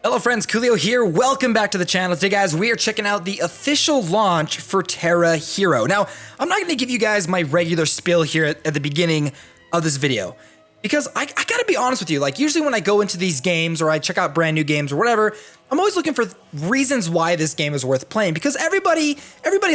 Hello friends, Koolio here. Welcome back to the channel. Today guys, we are checking out the official launch for TERA Hero. Now, I'm not going to give you guys my regular spiel here at the beginning of this video, because I gotta be honest with you, like usually when I go into these games or I check out brand new games or whatever, I'm always looking for reasons why this game is worth playing, because everybody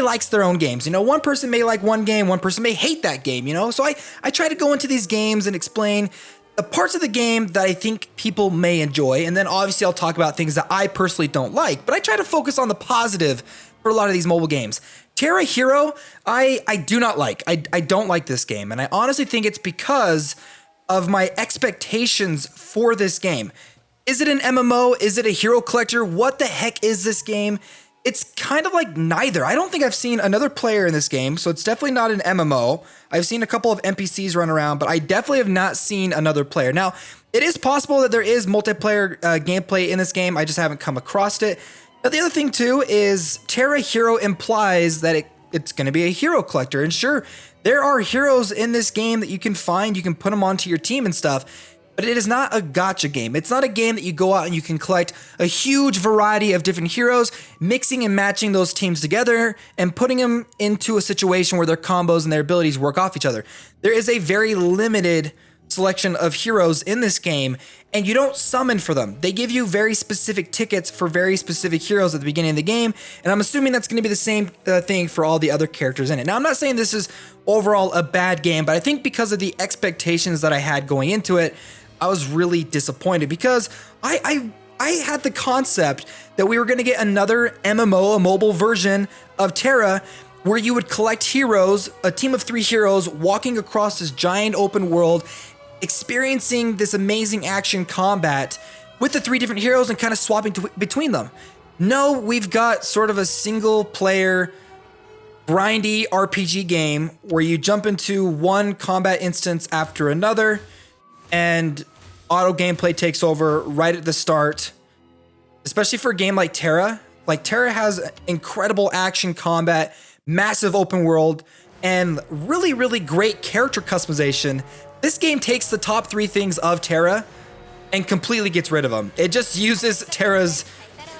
likes their own games. You know, one person may like one game, one person may hate that game, you know? So I try to go into these games and explain the parts of the game that I think people may enjoy, and then obviously I'll talk about things that I personally don't like, but I try to focus on the positive for a lot of these mobile games. TERA Hero, I do not like. I don't like this game, and I honestly think it's because of my expectations for this game. Is it an MMO? Is it a hero collector? What the heck is this game? It's kind of like neither. I don't think I've seen another player in this game, so it's definitely not an MMO. I've seen a couple of NPCs run around, but I definitely have not seen another player. Now, it is possible that there is multiplayer gameplay in this game. I just haven't come across it. Now, the other thing too is TERA Hero implies that it's going to be a hero collector. And sure, there are heroes in this game that you can find. You can put them onto your team and stuff. But it is not a gacha game. It's not a game that you go out and you can collect a huge variety of different heroes, mixing and matching those teams together and putting them into a situation where their combos and their abilities work off each other. There is a very limited selection of heroes in this game, and you don't summon for them. They give you very specific tickets for very specific heroes at the beginning of the game, and I'm assuming that's going to be the same thing for all the other characters in it. Now, I'm not saying this is overall a bad game, but I think because of the expectations that I had going into it, I was really disappointed, because I had the concept that we were going to get another MMO, a mobile version of TERA, where you would collect heroes, a team of 3 heroes, walking across this giant open world, experiencing this amazing action combat with the 3 different heroes and kind of swapping between them. No, we've got sort of a single player grindy RPG game where you jump into one combat instance after another, and auto gameplay takes over right at the start, especially for a game like TERA. Like, TERA has incredible action combat, massive open world, and really, really great character customization. This game takes the top 3 things of TERA and completely gets rid of them. It just uses TERA's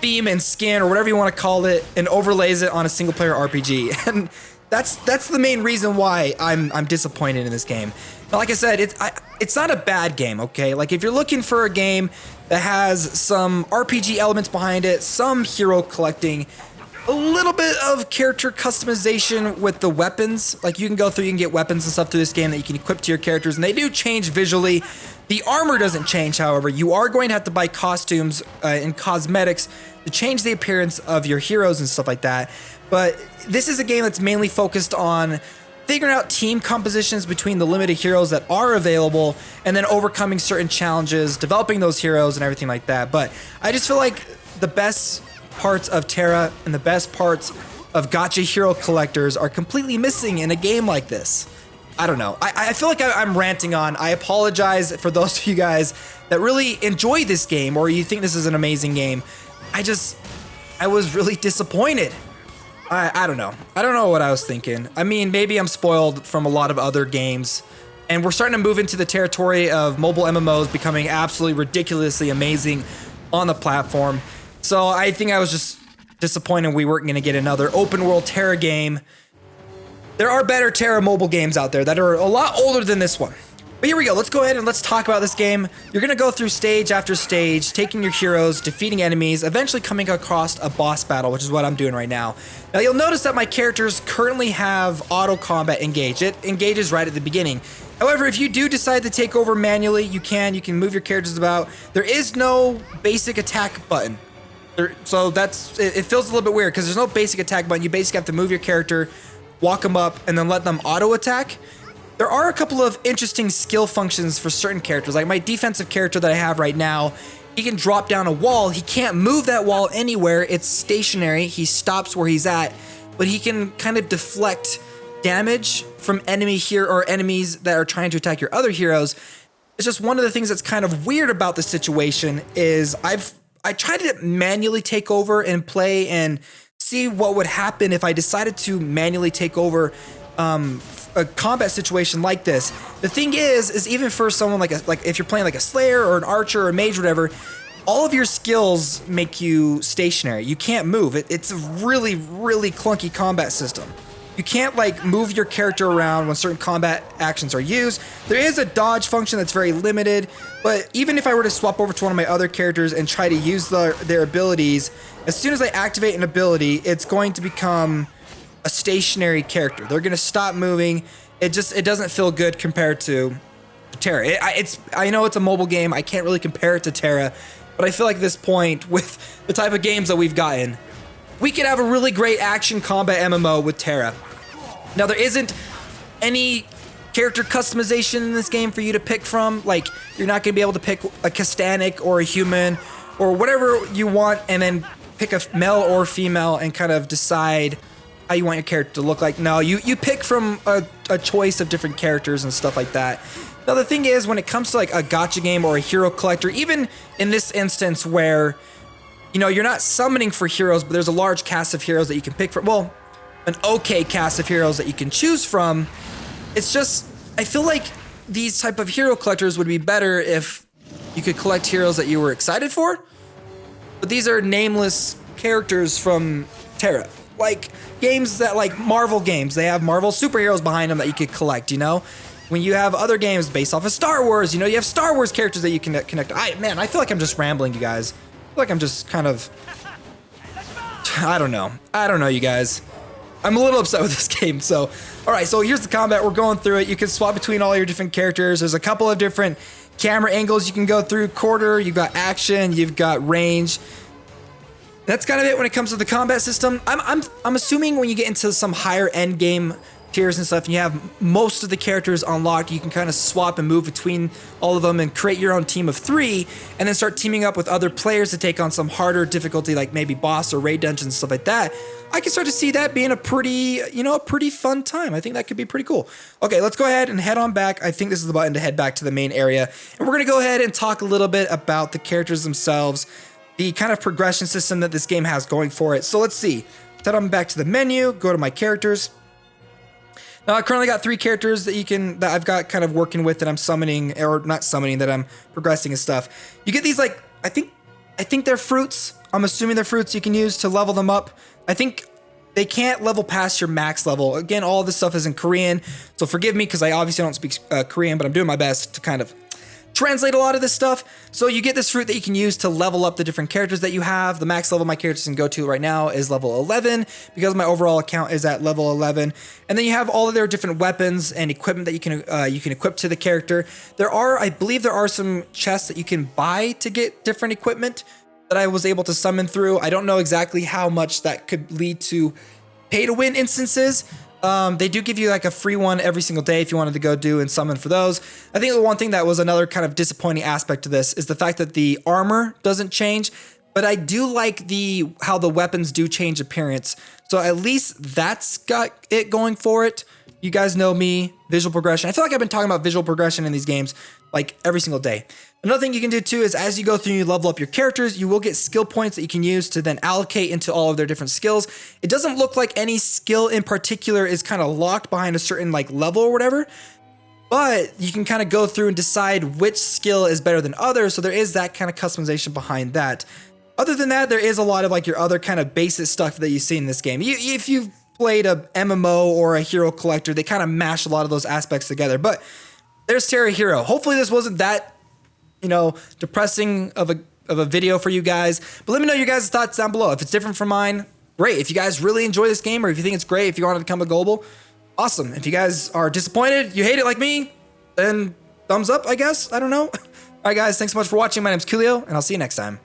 theme and skin, or whatever you want to call it, and overlays it on a single player RPG. And that's the main reason why I'm disappointed in this game. But like I said, it's not a bad game, okay? Like, if you're looking for a game that has some RPG elements behind it, some hero collecting, a little bit of character customization with the weapons. Like, you can go through, you can get weapons and stuff through this game that you can equip to your characters, and they do change visually. The armor doesn't change, however. You are going to have to buy costumes and cosmetics to change the appearance of your heroes and stuff like that. But this is a game that's mainly focused on figuring out team compositions between the limited heroes that are available, and then overcoming certain challenges, developing those heroes and everything like that. But I just feel like the best parts of TERA and the best parts of gacha hero collectors are completely missing in a game like this. I don't know. I feel like I'm ranting on. I apologize for those of you guys that really enjoy this game, or you think this is an amazing game. I was really disappointed. I don't know. I don't know what I was thinking. I mean, maybe I'm spoiled from a lot of other games, and we're starting to move into the territory of mobile MMOs becoming absolutely ridiculously amazing on the platform. So I think I was just disappointed we weren't going to get another open world TERA game. There are better TERA mobile games out there that are a lot older than this one. But here we go. Let's go ahead and let's talk about this game. You're going to go through stage after stage, taking your heroes, defeating enemies, eventually coming across a boss battle, which is what I'm doing right now. Now, you'll notice that my characters currently have auto combat engaged. It engages right at the beginning. However, if you do decide to take over manually, you can move your characters about. There is no basic attack button. So it feels a little bit weird because there's no basic attack button. You basically have to move your character, walk them up, and then let them auto attack. There are a couple of interesting skill functions for certain characters. Like my defensive character that I have right now, he can drop down a wall. He can't move that wall anywhere. It's stationary. He stops where he's at, but he can kind of deflect damage from enemies that are trying to attack your other heroes. It's just one of the things that's kind of weird about the situation is I tried to manually take over and play and see what would happen if I decided to manually take over a combat situation like this. The thing is even for someone like if you're playing like a Slayer or an Archer or a Mage or whatever, all of your skills make you stationary. You can't move. It's a really, really clunky combat system. You can't like move your character around when certain combat actions are used. There is a dodge function that's very limited, but even if I were to swap over to one of my other characters and try to use their abilities, as soon as I activate an ability, it's going to become a stationary character. They're going to stop moving. It doesn't feel good compared to TERA. I know it's a mobile game. I can't really compare it to TERA, but I feel like at this point, with the type of games that we've gotten, we could have a really great action combat MMO with TERA. Now, there isn't any character customization in this game for you to pick from. Like, you're not going to be able to pick a Castanic or a human or whatever you want and then pick a male or female and kind of decide how you want your character to look like. No, you pick from a choice of different characters and stuff like that. Now, the thing is, when it comes to like a gacha game or a hero collector, even in this instance where, you know, you're not summoning for heroes, but there's a large cast of heroes that you can pick from. Well, an okay cast of heroes that you can choose from. It's just, I feel like these type of hero collectors would be better if you could collect heroes that you were excited for. But these are nameless characters from TERA. Like games that, like Marvel games, they have Marvel superheroes behind them that you could collect, you know? When you have other games based off of Star Wars, you know, you have Star Wars characters that you can connect. Man, I feel like I'm just rambling, you guys. I feel like I'm just kind of, I don't know, you guys. I'm a little upset with this game. So, all right, so here's the combat. We're going through it. You can swap between all your different characters. There's a couple of different camera angles you can go through. Quarter, you've got action, you've got range. That's kind of it when it comes to the combat system. I'm assuming when you get into some higher end game tiers and stuff, and you have most of the characters unlocked, you can kind of swap and move between all of them and create your own team of 3, and then start teaming up with other players to take on some harder difficulty, like maybe boss or raid dungeons and stuff like that. I can start to see that being a pretty, you know, a pretty fun time. I think that could be pretty cool. Okay, let's go ahead and head on back. I think this is the button to head back to the main area, and we're gonna go ahead and talk a little bit about the characters themselves, the kind of progression system that this game has going for it. So let's see. Head on back to the menu, go to my characters. Now, I currently got 3 characters that I've got kind of working with that I'm summoning, or not summoning, that I'm progressing and stuff. You get these, like, I think they're fruits. I'm assuming they're fruits you can use to level them up. I think they can't level past your max level. Again, all this stuff is in Korean, so forgive me because I obviously don't speak Korean, but I'm doing my best to kind of translate a lot of this stuff. So you get this fruit that you can use to level up the different characters that you have. The max level my characters can go to right now is level 11 because my overall account is at level 11. And then you have all of their different weapons and equipment that you can equip to the character. I believe there are some chests that you can buy to get different equipment that I was able to summon through. I don't know exactly how much that could lead to pay to win instances. They do give you like a free one every single day if you wanted to go do and summon for those. I think the one thing that was another kind of disappointing aspect to this is the fact that the armor doesn't change, but I do like how the weapons do change appearance. So at least that's got it going for it. You guys know me, visual progression. I feel like I've been talking about visual progression in these games like every single day. Another thing you can do too is as you go through and you level up your characters, you will get skill points that you can use to then allocate into all of their different skills. It doesn't look like any skill in particular is kind of locked behind a certain like level or whatever, but you can kind of go through and decide which skill is better than others. So there is that kind of customization behind that. Other than that, there is a lot of like your other kind of basic stuff that you see in this game. If you've played a MMO or a hero collector, they kind of mash a lot of those aspects together, but there's TERA Hero. Hopefully this wasn't that, you know, depressing of a video for you guys. But let me know your guys' thoughts down below. If it's different from mine, great. If you guys really enjoy this game, or if you think it's great, if you want to become a global, awesome. If you guys are disappointed, you hate it like me, then thumbs up, I guess. I don't know. All right, guys, thanks so much for watching. My name's Koolio, and I'll see you next time.